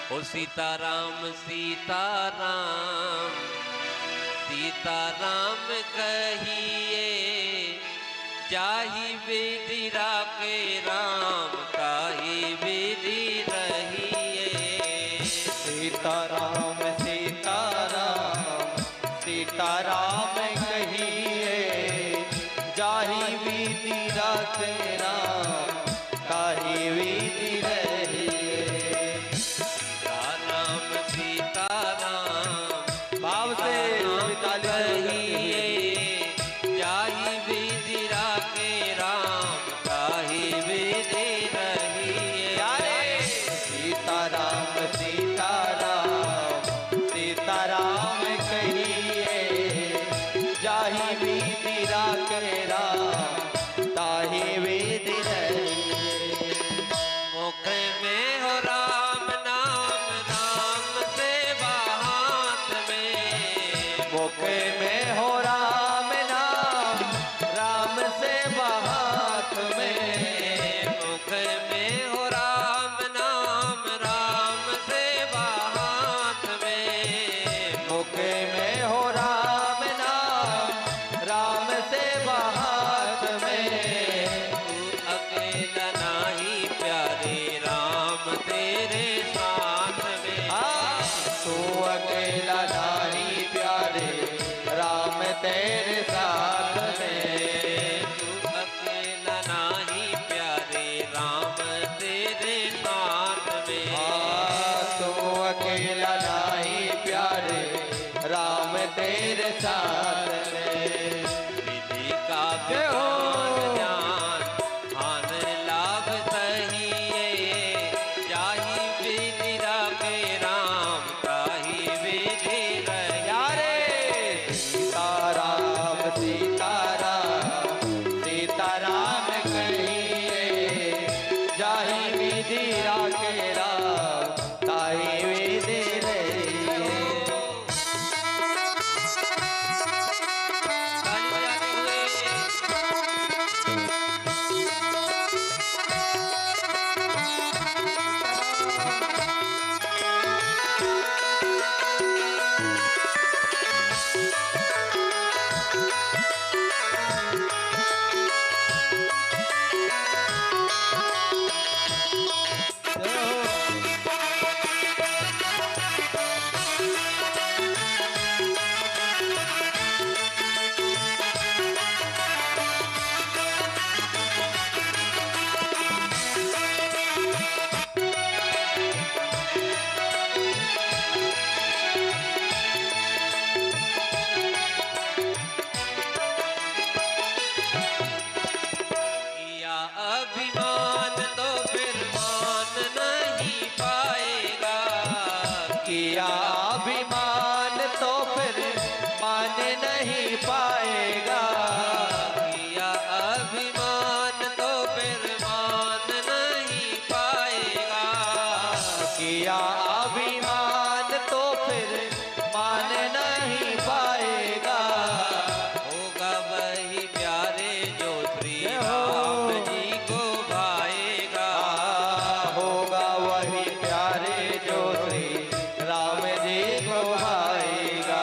ओ सीताराम सीताराम सीताराम कहिए, जाहि विधि राखे राम ताहि विधि रहिए। सीताराम सीताराम सीताराम कहिए, जाहि विधि राखे राम ताहि विधि रहिए। सीताराम सीताराम भाव से कहिए, जाहि विधि राखे राम ताहि विधि रहिए। सीताराम सीताराम सीताराम कहिए, जाहि विधि राखे राम ताहि विधि रहिए। मुख में हो राम नाम, राम सेवा हाथ में। मुख में हो राम नाम, राम सेवा हाथ में। मुख में हो राम नाम, राम सेवा हाथ में। मुख में हो राम नाम, राम सेवा हाथ में। तू अकेला नाही प्यारे राम तेरे साथ में। तू अकेला नाही प्यारे राम तेरे साथ में। तू अकेला नाही प्यारे राम तेरे साथ में। तू अकेला नाही प्यारे राम तेरे साथ में। विधि का विधान ज्ञान हान लाभ सहिए, जाहि विधि राखे राम ताहि विधि रहिए। सीताराम सीताराम सीताराम कहिए, जाहि विधि राखे राम ताहि विधि रहिए। किया अभिमान तो फिर मान नहीं पाएगा। किया अभिमान तो फिर मान नहीं पाएगा। किया अभिमान तो फिर मान नहीं पाएगा। किया अभिमान तो फिर मान नहीं पाएगा। होगा वही प्यारे जो श्री राम जी को भाएगा। होगा वही प्यारे जो श्री राम जी को भाएगा।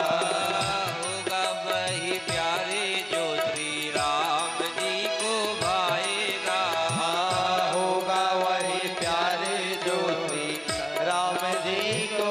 होगा वही प्यारे जो श्री राम जी को भाएगा। होगा वही प्यारे जो श्री राम जी को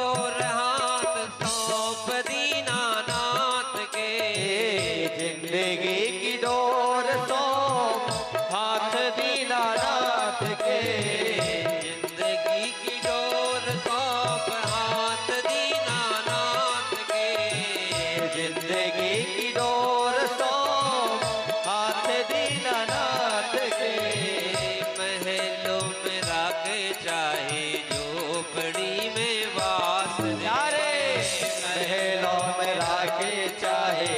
डोर हाथ सौंप दीनानाथ के। जिंदगी की डोर सौंप हाथ दीनानाथ के। जिंदगी की डोर सौंप हाथ दीनानाथ के। जिंदगी की डोर सौंप हाथ दीनानाथ के। महलों में राख चाहे झोपड़ी में वास दे। यारे महलों में राखे चाहे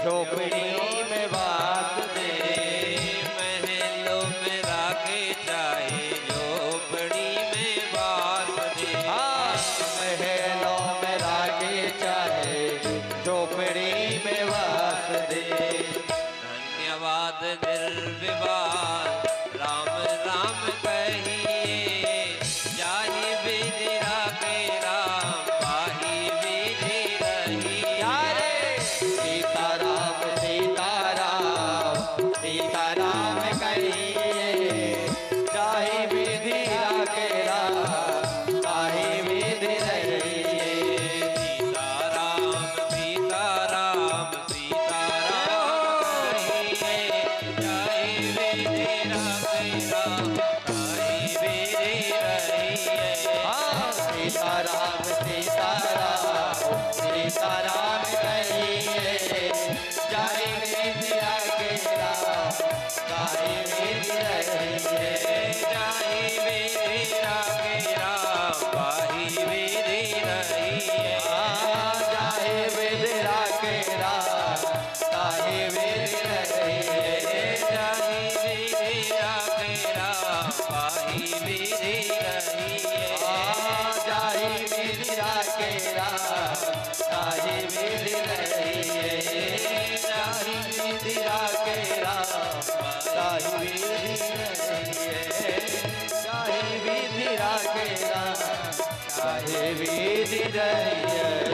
झोपड़ी में वास दे। महलों में राखे चाहे झोपड़ी में वास दे। महलों में राखे चाहे झोपड़ी में वास दे। धन्यवाद निर्विवाद राम राम कहिए। जाहि विधि राखे राम पाहि विधि रहिए। यारे सीताराम सीताराम सीताराम कहिए। चाहे विधि राखे राम चाहे विधि रहिए। सीताराम सीताराम सीताराम कहिए। जाहि विधि राखे राम पाहि विधि रहिए। सीताराम सीताराम सीताराम कहिए। चाहे विधि राखे राम चाहे विधि रहिए। जाहि विधि राखे राम पाहि विधि रहिए। चाहे विधि राखे राम चाहे विधि रहिए। जाहि विधि राखे राम पाहि विधि रहिए। चाहे विधि राखे राम चाहे विधि रहिए। चाहे विधि राखे राम चाहे विधि रहिए। चाहे विधि राखे राम चाहे विधि रहिए।